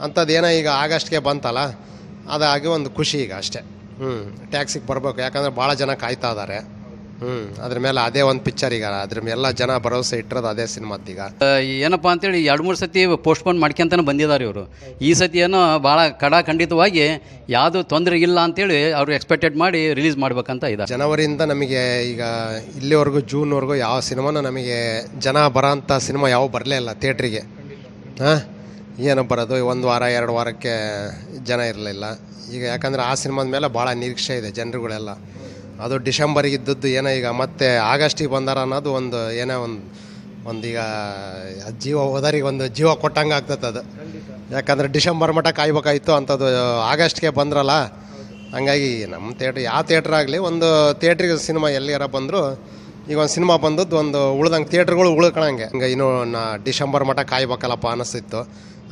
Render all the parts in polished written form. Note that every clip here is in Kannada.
ಅಂಥದ್ದೇನೋ ಈಗ ಆಗಸ್ಟ್ಗೆ ಬಂತಲ್ಲ, ಅದಾಗಿ ಒಂದು ಖುಷಿ ಈಗ ಅಷ್ಟೇ. ಟ್ಯಾಕ್ಸಿಗೆ ಬರಬೇಕು, ಯಾಕಂದರೆ ಭಾಳ ಜನ ಕಾಯ್ತಾ ಇದ್ದಾರೆ. ಅದ್ರ ಮೇಲೆ ಅದೇ ಒಂದು ಪಿಕ್ಚರ್ ಈಗ, ಅದ್ರ ಎಲ್ಲ ಜನ ಭರವಸೆ ಇಟ್ಟಿರೋದು ಅದೇ ಸಿನಿಮಾತ್ತೀಗ. ಏನಪ್ಪ ಅಂತೇಳಿ 2-3 ಸತಿ ಪೋಸ್ಟ್ಪೋನ್ ಮಾಡ್ಕೊಂತಾನೆ ಬಂದಿದ್ದಾರೆ ಇವರು. ಈ ಸತಿ ಏನೋ ಭಾಳ ಖಂಡಿತವಾಗಿ ಯಾವುದೂ ತೊಂದರೆ ಇಲ್ಲ ಅಂತೇಳಿ ಅವರು ಎಕ್ಸ್ಪೆಕ್ಟೆಡ್ ಮಾಡಿ ರಿಲೀಸ್ ಮಾಡ್ಬೇಕಂತ ಇದ್ದಾರೆ. ಜನವರಿಯಿಂದ ನಮಗೆ ಈಗ ಇಲ್ಲಿವರೆಗೂ ಜೂನ್ವರೆಗೂ ಯಾವ ಸಿನಿಮಾನೂ ನಮಗೆ ಜನ ಬರೋಂಥ ಸಿನಿಮಾ ಯಾವ ಬರಲೇ ಇಲ್ಲ ಥಿಯೇಟ್ರಿಗೆ. ಏನೋ ಬರೋದು 1 ವಾರ 2 ವಾರಕ್ಕೆ ಜನ ಇರಲಿಲ್ಲ. ಈಗ ಯಾಕಂದರೆ ಆ ಸಿನಿಮಾದ ಮೇಲೆ ಭಾಳ ನಿರೀಕ್ಷೆ ಇದೆ ಜನರುಗಳೆಲ್ಲ. ಅದು ಡಿಸೆಂಬರಿಗೆ ಇದ್ದದ್ದು ಏನೋ ಈಗ ಮತ್ತೆ ಆಗಸ್ಟಿಗೆ ಬಂದಾರ ಅನ್ನೋದು ಒಂದು ಏನೋ ಒಂದೀಗ ಜೀವ ಹೋದರಿಗೆ ಒಂದು ಜೀವ ಕೊಟ್ಟಂಗೆ ಆಗ್ತದೆ ಅದು. ಯಾಕಂದರೆ ಡಿಸೆಂಬರ್ ಮಟ್ಟ ಕಾಯ್ಬೇಕಾಯ್ತು ಅಂಥದ್ದು ಆಗಸ್ಟ್ಗೆ ಬಂದ್ರಲ್ಲ. ಹಂಗಾಗಿ ನಮ್ಮ ಥಿಯೇಟ್ರ್ ಯಾವ ಥಿಯೇಟ್ರ್ ಆಗಲಿ, ಒಂದು ಥಿಯೇಟ್ರಿಗೆ ಸಿನಿಮಾ ಎಲ್ಲಿಗಾರ ಬಂದರೂ ಈಗ ಒಂದು ಸಿನಿಮಾ ಬಂದದ್ದು ಒಂದು ಉಳ್ದಂಗೆ ಥಿಯೇಟ್ರ್ಗಳು ಉಳ್ಕೊಳಂಗೆ. ಹಂಗೆ ಇನ್ನೂ ಡಿಸೆಂಬರ್ ಮಟ್ಟ ಕಾಯ್ಬೇಕಲ್ಲಪ್ಪ ಅನ್ನಿಸ್ತಿತ್ತು.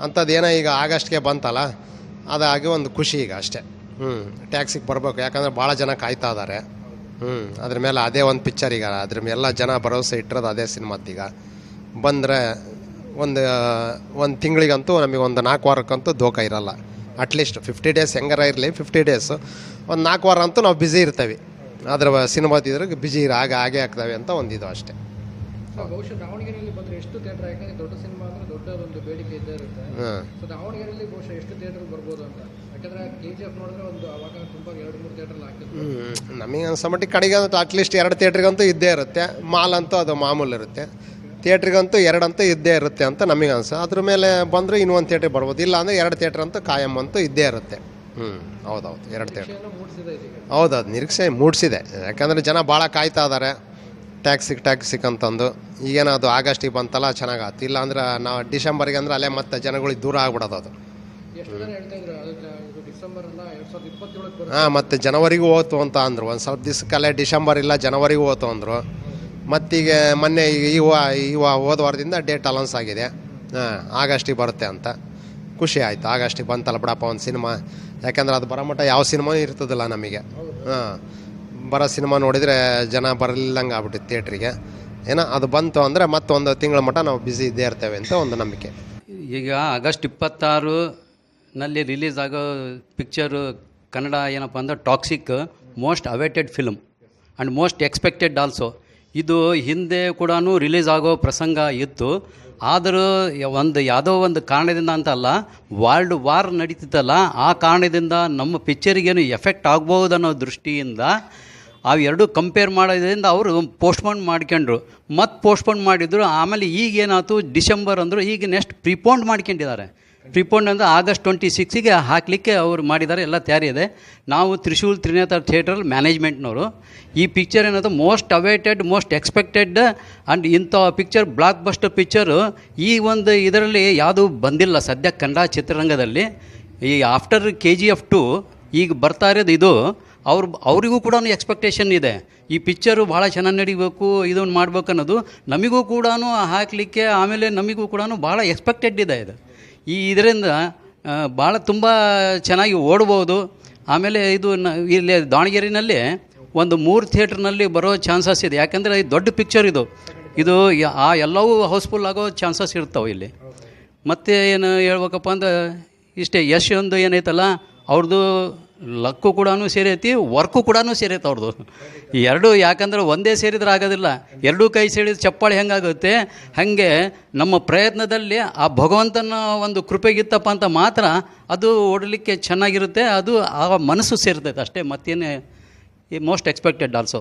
ಅಂಥದ್ದು ಏನೋ ಈಗ ಆಗಸ್ಟ್ಗೆ ಬಂತಲ್ಲ, ಅದಾಗಿ ಒಂದು ಖುಷಿ ಈಗ ಅಷ್ಟೇ. ಟ್ಯಾಕ್ಸಿಗೆ ಬರಬೇಕು, ಯಾಕಂದರೆ ಭಾಳ ಜನ ಕಾಯ್ತಾ ಇದ್ದಾರೆ. ಅದ್ರ ಮೇಲೆ ಅದೇ ಒಂದು ಪಿಕ್ಚರ್ ಈಗ, ಅದ್ರ ಎಲ್ಲ ಜನ ಭರವಸೆ ಇಟ್ಟಿರೋದು ಅದೇ ಸಿನಿಮಾತ್ತೀಗ. ಬಂದರೆ ಒಂದು ತಿಂಗಳಿಗಂತೂ ನಮಗೆ ಒಂದು 4 ವಾರಕ್ಕಂತೂ ದೋಖ ಇರಲ್ಲ. ಅಟ್ಲೀಸ್ಟ್ 50 ಡೇಸ್ ಹೆಂಗಾರ ಇರಲಿ, 50 ಡೇಸು ಒಂದು 4 ವಾರ ಅಂತೂ ನಾವು ಬ್ಯುಸಿ ಇರ್ತೇವೆ. ಅದ್ರ ಸಿನಿಮಾದಿದ್ರೆ ಬ್ಯುಸಿ ಹಾಗೆ ಆಗ್ತವೆ ಅಂತ ಒಂದಿದು ಅಷ್ಟೇ. ಬಹುಶಃ ದಾವಣಗೆರೆಯಲ್ಲಿ ಬಂದರೆ ಎಷ್ಟು ಥಿಯೇಟರ್, ಯಾಕಂದರೆ ದೊಡ್ಡ ಸಿನಿಮಾ ಅಂದರೆ ದೊಡ್ಡದೊಂದು ಬೇಡಿಕೆ ಇದ್ದೇ ಇರುತ್ತೆ. ಸೊ ದಾವಣಗೆರೆಯಲ್ಲಿ ಬಹುಶಃ ಎಷ್ಟು ಥಿಯೇಟರ್ ಬರ್ಬೋದು ಅಂತ, ಯಾಕಂದರೆ KGF ನೋಡಿದ್ರೆ ಒಂದು ಅವಾಗ ತುಂಬ 2-3 ಥಿಯೇಟ್ರಲ್ಲಿ ಹಾಕಿದ್ರು. ನಮಗೆ ಅನ್ಸೋ ಮಟ್ಟಿಗೆ ಕಡೆಗಂತೂ ಅಟ್ಲೀಸ್ಟ್ 2 ಥಿಯೇಟ್ರಿಗಂತೂ ಇದ್ದೇ ಇರುತ್ತೆ. ಮಾಲ್ ಅಂತೂ ಅದು ಮಾಮೂಲು ಇರುತ್ತೆ. ಥಿಯೇಟ್ರಿಗಂತೂ 2 ಅಂತೂ ಇದ್ದೇ ಇರುತ್ತೆ ಅಂತ ನಮಗೆ ಅನ್ಸೋ. ಅದ್ರ ಮೇಲೆ ಬಂದರೆ ಇನ್ನೊಂದು ಥಿಯೇಟ್ರಿಗೆ ಬರ್ಬೋದು, ಇಲ್ಲ ಅಂದರೆ 2 ಥಿಯೇಟ್ರ್ ಅಂತೂ ಕಾಯಂ ಅಂತೂ ಇದ್ದೇ ಇರುತ್ತೆ. ಹೌದೌದು, 2 ಥಿಯೇಟ್ರ್. ಹೌದೌದು, ನಿರೀಕ್ಷೆ ಮೂಡಿಸಿದೆ. ಯಾಕಂದರೆ ಜನ ಭಾಳ ಕಾಯ್ತಾ ಇದ್ದಾರೆ ಟ್ಯಾಕ್ಸಿಗೆ ಅಂತಂದು. ಈಗೇನೋ ಅದು ಆಗಸ್ಟಿಗೆ ಬಂತಲ್ಲ, ಚೆನ್ನಾಗಾಯ್ತು. ಇಲ್ಲ ಅಂದ್ರೆ ನಾವು ಡಿಸೆಂಬರ್ಗೆ ಅಂದರೆ ಅಲ್ಲೇ ಮತ್ತೆ ಜನಗಳಿಗೆ ದೂರ ಆಗ್ಬಿಡೋದು ಅದು. ಮತ್ತು ಜನವರಿಗೂ ಹೋಯ್ತು ಅಂತ ಅಂದರು. ಒಂದು ಸ್ವಲ್ಪ ದಿವಸಕ್ಕಲ್ಲೇ ಡಿಸೆಂಬರ್ ಇಲ್ಲ ಜನವರಿಗೂ ಹೋಯ್ತು ಅಂದರು. ಮತ್ತೀಗ ಮೊನ್ನೆ ಈಗ ಹೋದ ವಾರದಿಂದ ಡೇಟ್ ಅನೌನ್ಸ್ ಆಗಿದೆ, ಆಗಸ್ಟಿಗೆ ಬರುತ್ತೆ ಅಂತ. ಖುಷಿ ಆಯಿತು, ಆಗಸ್ಟಿಗೆ ಬಂತಲ್ಲ ಬಿಡಪ್ಪ ಒಂದು ಸಿನಿಮಾ. ಯಾಕಂದ್ರೆ ಅದು ಬರೋ ಮಟ್ಟ ಯಾವ ಸಿನಿಮಾನೂ ಇರ್ತದಿಲ್ಲ ನಮಗೆ. ಬರೋ ಸಿನಿಮಾ ನೋಡಿದರೆ ಜನ ಬರಲಿಲ್ಲಂಗೆ ಆಗ್ಬಿಟ್ಟಿತ್ತು ಥಿಯೇಟ್ರಿಗೆ. ಏನೋ ಅದು ಬಂತು ಅಂದರೆ ಮತ್ತೊಂದು ತಿಂಗಳ ಮಟ್ಟ ನಾವು ಬ್ಯುಸಿ ಇದ್ದೇ ಇರ್ತೇವೆ ಅಂತ ಒಂದು ನಂಬಿಕೆ. ಈಗ ಆಗಸ್ಟ್ 26ನಲ್ಲಿ ರಿಲೀಸ್ ಆಗೋ ಪಿಕ್ಚರು ಕನ್ನಡ ಏನಪ್ಪ ಅಂದ್ರೆ toxic, most awaited film and most expected also. ಇದು ಹಿಂದೆ ಕೂಡ ರಿಲೀಸ್ ಆಗೋ ಪ್ರಸಂಗ ಇತ್ತು. ಆದರೂ ಯಾವುದೋ ಒಂದು ಕಾರಣದಿಂದ ಅಂತಲ್ಲ, ವರ್ಲ್ಡ್ ವಾರ್ ನಡೀತಿತ್ತಲ್ಲ, ಆ ಕಾರಣದಿಂದ ನಮ್ಮ ಪಿಕ್ಚರಿಗೇನು ಎಫೆಕ್ಟ್ ಆಗ್ಬೋದು ಅನ್ನೋ ದೃಷ್ಟಿಯಿಂದ ಅವೆರಡು ಕಂಪೇರ್ ಮಾಡೋದ್ರಿಂದ ಅವರು ಪೋಸ್ಟ್ಪೋನ್ ಮಾಡ್ಕೊಂಡ್ರು, ಮತ್ತು ಪೋಸ್ಟ್ಪೋನ್ ಮಾಡಿದರು. ಆಮೇಲೆ ಈಗೇನಾಯ್ತು, ಡಿಸೆಂಬರ್ ಅಂದರು, ಈಗ ನೆಕ್ಸ್ಟ್ ಪ್ರಿಪೋಂಡ್ ಮಾಡ್ಕೊಂಡಿದ್ದಾರೆ. ಪ್ರಿಪೋಂಡ್ ಅಂದರೆ ಆಗಸ್ಟ್ 26ಗೆ ಹಾಕಲಿಕ್ಕೆ ಅವರು ಮಾಡಿದ್ದಾರೆ, ಎಲ್ಲ ತಯಾರಿ ಇದೆ. ನಾವು ತ್ರಿಶೂಲ್ ತ್ರಿನೇತ್ರ ಥಿಯೇಟ್ರಲ್ಲಿ ಮ್ಯಾನೇಜ್ಮೆಂಟ್ನವರು ಈ ಪಿಕ್ಚರ್ ಏನಾದ್ರು most awaited, most expected and ಇಂಥ ಪಿಕ್ಚರ್, ಬ್ಲಾಕ್ ಬಸ್ಟರ್ ಪಿಕ್ಚರು ಈ ಒಂದು ಇದರಲ್ಲಿ ಯಾವುದೂ ಬಂದಿಲ್ಲ ಸದ್ಯ ಕನ್ನಡ ಚಿತ್ರರಂಗದಲ್ಲಿ. ಈ ಆಫ್ಟರ್ KGF 2 ಈಗ ಬರ್ತಾ ಇರೋದು ಇದು. ಅವರಿಗೂ ಕೂಡ ಎಕ್ಸ್ಪೆಕ್ಟೇಷನ್ ಇದೆ, ಈ ಪಿಕ್ಚರು ಭಾಳ ಚೆನ್ನಾಗಿ ನಡಿಬೇಕು, ಇದನ್ನು ಮಾಡ್ಬೇಕು ಅನ್ನೋದು ನಮಗೂ ಕೂಡ ಹಾಕಲಿಕ್ಕೆ. ಆಮೇಲೆ ನಮಗೂ ಕೂಡ ಭಾಳ ಎಕ್ಸ್ಪೆಕ್ಟೆಡ್ ಇದೆ ಇದು. ಇದರಿಂದ ಭಾಳ ತುಂಬ ಚೆನ್ನಾಗಿ ಓಡ್ಬೋದು. ಆಮೇಲೆ ಇದು ಇಲ್ಲಿ ದಾವಣಗೆರೆಯಲ್ಲಿ ಒಂದು 3 ಥಿಯೇಟ್ರ್ನಲ್ಲಿ ಬರೋ ಚಾನ್ಸಸ್ ಇದೆ. ಯಾಕೆಂದರೆ ಇದು ದೊಡ್ಡ ಪಿಕ್ಚರ್ ಇದು ಎಲ್ಲವೂ ಹೌಸ್ಫುಲ್ ಆಗೋ ಚಾನ್ಸಸ್ ಇರ್ತಾವೆ ಇಲ್ಲಿ. ಮತ್ತು ಏನು ಹೇಳ್ಬೇಕಪ್ಪ ಅಂದ್ರೆ ಇಷ್ಟೇ, ಯಶ್ ಒಂದು ಏನೈತಲ್ಲ ಅವ್ರದ್ದು ಲಕ್ಕು ಕೂಡ ಸೇರೈತಿ, ವರ್ಕು ಕೂಡ ಸೇರೈತೆ ಅವ್ರದ್ದು. ಈ ಎರಡೂ, ಯಾಕಂದ್ರೆ ಒಂದೇ ಸೇರಿದ್ರೆ ಆಗೋದಿಲ್ಲ, ಎರಡೂ ಕೈ ಸೇರಿದ ಚಪ್ಪಾಳೆ ಹೆಂಗಾಗುತ್ತೆ ಹಾಗೆ ನಮ್ಮ ಪ್ರಯತ್ನದಲ್ಲಿ ಆ ಭಗವಂತನ ಒಂದು ಕೃಪೆಗಿತ್ತಪ್ಪ ಅಂತ ಮಾತ್ರ ಅದು ಓಡಲಿಕ್ಕೆ ಚೆನ್ನಾಗಿರುತ್ತೆ. ಅದು ಆ ಮನಸ್ಸು ಸೇರ್ತೈತೆ ಅಷ್ಟೇ, ಮತ್ತೇನೇ. Most expected also.